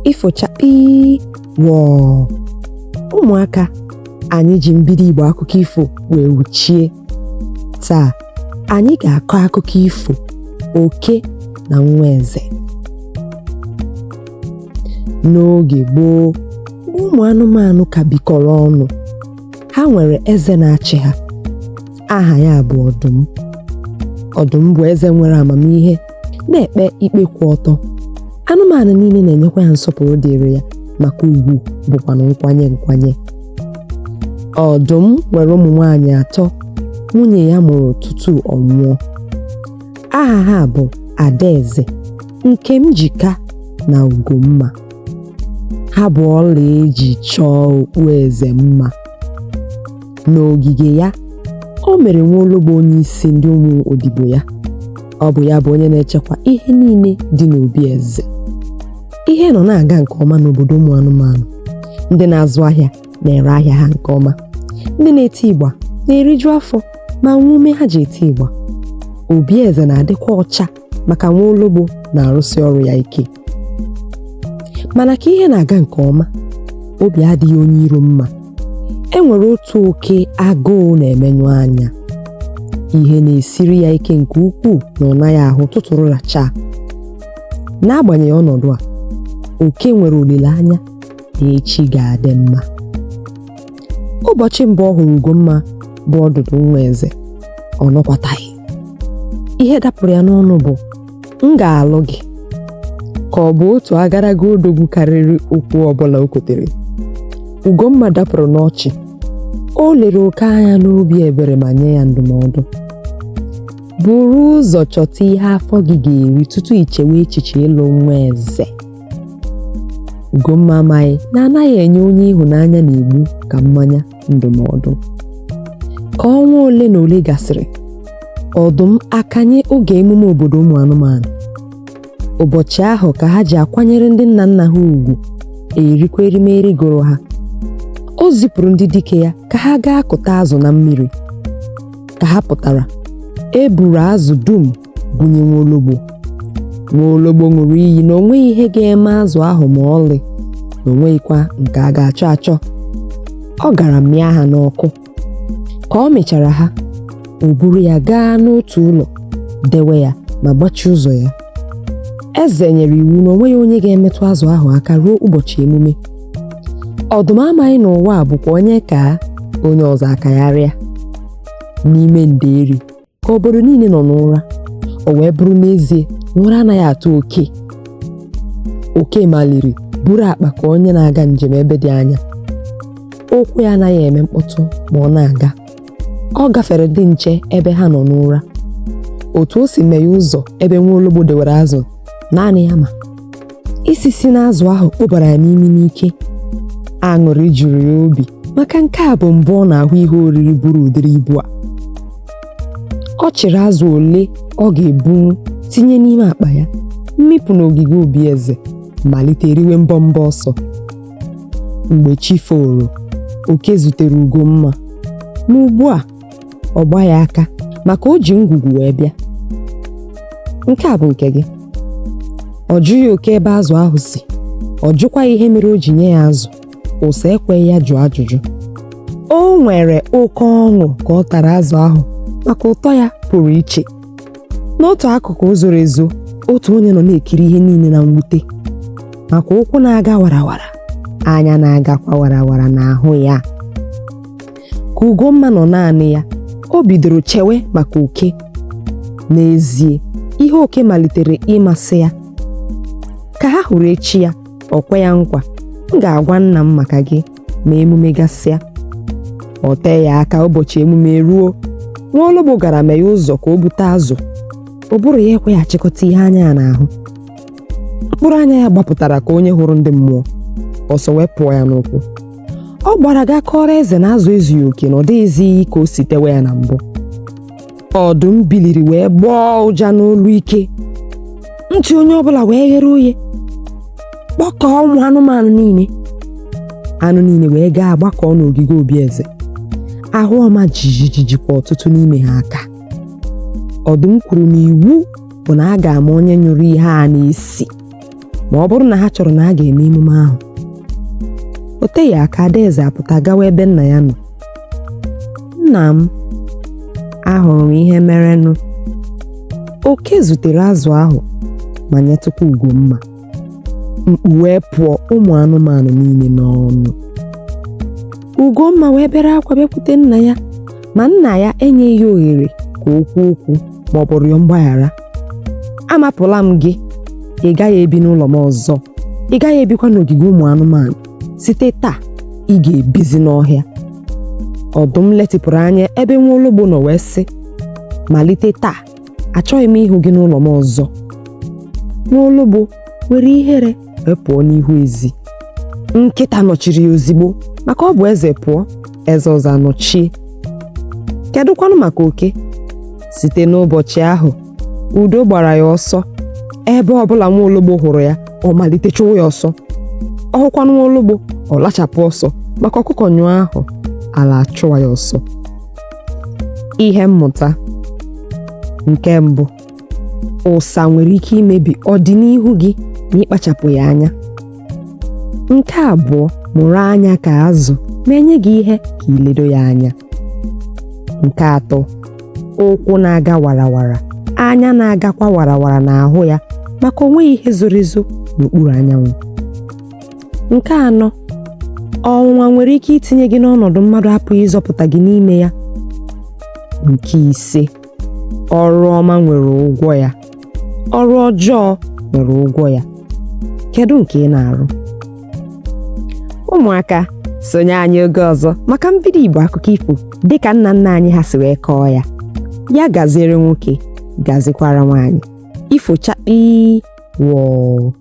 ifochakpi wọọ. Ụmụaka, anyị ji mbido Igbo akụkọ ifo wee wuchie. Taa anyị ga-akọ akụkọ ifo Oke na Nwa Eze. N'oge gboo, ụmụ anụmanụ ka bikọrọ ọnụ. Ha nwere eze na-achị ha. Aha ya bụ Ọdụm. Ọdụm bụ eze nwere amamihe, na-ekpe ikpe kwụ ọtọ. Anụmanụ niile na-enyekwa ya nsọpụrụ dịrị ya maka ugwu bụkwa nkwanye. Ọdụm nwere ụmụ nwaanyị 3 nwunye ya mụrụ tutu ọ nwụọ. Aha ha bụ Adaeze, Nkemjika na Ugomma. Ha bụ ọla eji chọọ okpueze mma. N'ogige ya, o mere Nwologbo onye isi ndị ụmụ odibo ya. Ọ bụ ya bụ onye na-echekwa ihe niile dị n'obi eze. Ihe nọ na-aga nke ọma n'obodo ụmụ anụmanụ. Ndị na-azụ ahịa na-ere ahịa ha nke ọma. Ndị na-eti ịgba na-eriju afọ ma nwee ume ha ji eti ịgba. Obi eze na-adịkwa ọcha maka Nwologbo na-arụsị ọrụ ya ike. Mana ka ihe na-aga nke ọma, obi adịghị onye iro mma. E nwere otu oke agụụ na-emenyụ anya. Ihe na-esiri ya ike nke ukwuu na ọ naghị ahụ tụtụrụ rachaa. N'agbanyeghị ọnọdụ a, oke nwere olileanya na echi ga-adị mma. Ụbọchị mbụ ọ hụrụ Ugomma bụ ọdụdụ Nwa Eze, ọ nọkwataghị. Ihe dapụrụ ya n'ọnụ bụ "M ga-alụ gị," ka ọ bụ otu agaraga odogwu karịrị okwu ọbụla o kotere. Ugomma dapụrụ n'ọchị. O lere oke anya n'obi ebere ma nye ya ndụmọdụ. Buru ụzọ chọta ihe afọ gị ga-eri tutu ichewe echiche ịlụ Nwa Eze. Ugomma amaghị na anaghị enye onye ịhụnanya na-egbu ka mmanya ndụmọdụ. Ka ọnwa ole na ole gasịrị, Ọdụm akanye oge emume obodo ụmụ anụmanụ. Ụbọchị ahụ ka ha ji akwanyere ndị nna nna ha ugwu, erikwa erimeri gụrụ ha. O zipụrụ ndị dike ya ka ha gaa kụta azụ na mmiri. Ka ha pụtara, e buru azụ dum bunye Nwologbo. Nwologbo ṅụrụ iyi na o nweghị ihe ga-eme azụ ahụ ma ọlị, na o nweghịkwa nke a ga-achọ achọ. Ọ gara mịa ha n'ọkụ. Ka ọ mechara ha, o buru ya gaa n'otu ụlọ, dewe ya ma gbachie ụzọ ya. Eze nyere iwu na o nweghị onye ga-emetụ azụ ahụ aka ruo ụbọchị emume. Ọdụm amaghị na ụwa a bụkwa onye ka onye ọzọ akagharịa. N'ime nderi ka obodo niile nọ n'ụra, o wee bụrụ n'ezie na ụra anaghị atụ oke. Oke maliri buru akpa ka onye na-aga njem ebe dị anya. Ụkwụ ya anaghị eme mkpọtụ ma ọ na-aga. Ọ gafere ndị nche ebe ha nọ n'ụra. Otu o si meghe ụzọ ebe Nwologbo dewere azụ, naanị ya ma. Isi si n'azụ ahụ kpụbara ya n'imi n'ike. Aṅụrị juru ya obi maka nke a bụ mbụ ọ na-ahụ ihe oriri buru ụdịrị ibu a. Ọ chịrị azụ ole ọ ga-ebunwu tinye n'ime akpa ya, mmipụ n'ogige obi eze, malite riwe mbọmbọ ọsọ. Mgbe chi foro, Oke zutere Ugomma. N'ugbu a, ọ gba ya aka maka o ji ngwugwu wee bịa. Nke a bụ nke gị. Ọ jụghị Oke ebe azụ ahụ si. Ọ jụkwa ihe mere o ji nye ya azụ. Ụsa ekweghị ya jụọ ajụjụ. O nwere oke ọṅụ ka ọ tara azụ ahụ maka ụtọ ya pụrụ iche. N'otu akụkụ zoro ezo, otu onye nọ na-ekiri ihe niile na mwute. Maka ụkwụ na-aga warawara, anya na-agakwa warawara n'ahụ ya. Ka Ugomma nọ naanị ya, o bidoro chewe maka Oke. N'ezie, ihe Oke malitere ịmasị ya. Ka ha hụrụ echi ya, ọ kwe ya nkwa, "M ga-agwa nna m maka gị ma emume gasịa." Ọ tee ya aka ụbọchị emume ruo. Nwologbo gara meghe ụzọ ka o bute azụ. Ụbụrụ ya ekwe ya chịkọta ihe anya ya n'ahụ. Mkpụrụ anya ya gbapụtara ka onye hụrụ ndị mmụọ. Ọsọ wee pụọ ya n'ụkwụ. Ọ gbara gaa kọrọ eze na azụ ezughị oke na ọ dịghịzi ka o si tewe ya na mbụ. Ọdụm biliri wee gbọọ ụja n'olu ike. Ntị onye ọbụla wee ghere oghe. Kpọkọọ ụmụ anụmanụ niile. Anụ niile wee gaa gbakọọ n'ogige obi eze. Ahụ ọma jijiji jikwa ọtụtụ n'ime ha aka. Ọdụm kwuru na iwu bụ na a ga-ama onye nyụrụ ihe a na-esi. ma ọ bụrụ na ha chọrọ na a ga-eme emume ahụ. O teghị aka Adaeze apụta gawa ebe nna ya nọ. "Nna m, ahụrụ m ihe merenụ." Oke zutere azụ ahụ ma nyetụkwa Ugomma. Mkpu wee pụọ ụmụ anụmanụ niile n'ọnụ. Ugomma wee bere akwa bịakwute nna ya, ma nna ya enyeghị ohere ka o kwuo okwu ma ọ bụ rịọ mgbaghara. "Amapụla m gị, ị gaghị ebi n'ụlọ m ọzọ, ị gaghị ebikwa n'ogige ụmụ anụmanụ. Site taa, ị ga-ebizi n'ọhịa." Ọdụm letịpụrụ anya ebe Nwologbo nọ wee sị, "Malite taa, achọghị m ịhụ gị n'ụlọ m ọzọ." Nwologbo were ihere wee pụọ n'ihu ezi. Nkịta nọchiri ya ozigbo, maka ọ bụ eze pụọ, eze ọzọ anọchie. Kedụkwanụ maka Oke? Site n'ụbọchị ahụ, udo gbara ya ọsọ. Ebe ọbụla Nwologbo hụrụ ya, ọ malite chụwa ya ọsọ. Ọ hụkwanụ Nwologbo, ọ lachapụ ọsọ, maka ọkụkọ nyụọ ahụ, ala achụwa ya ọsọ. Ihe mmụta: nke mbụ, ụsa nwere ike imebi ọdịnihu gị ma ịkpachapụghị anya. Nke abụọ, mụrụ anya ka azụ ma enye gị ihe ka iledo ya anya. Nke atọ, ụkwụ na-aga warawara, anya na-agakwa warawara n'ahụ ya, maka onweghị ihe zoro ezo n'okpuru anyanwụ. Nke anọ, ọnwụnwa nwere ike itinye gị n'ọnọdụ mmadụ apụghị ịzọpụta gị n'ime ya. Nke ise, ọrụ ọma nwere ụgwọ ya, ọrụ ọjọọ nwere ụgwọ ya. Kedu nke ị na-arụ? Ụmụaka, sonye anyị oge ọzọ maka mbido Igbo akụkọ ifo dịka nna nna anyị ha si wee kọọ ya. Ya gaziere nwoke, gazikwara nwaanyị. Ifo chakpi wọọ.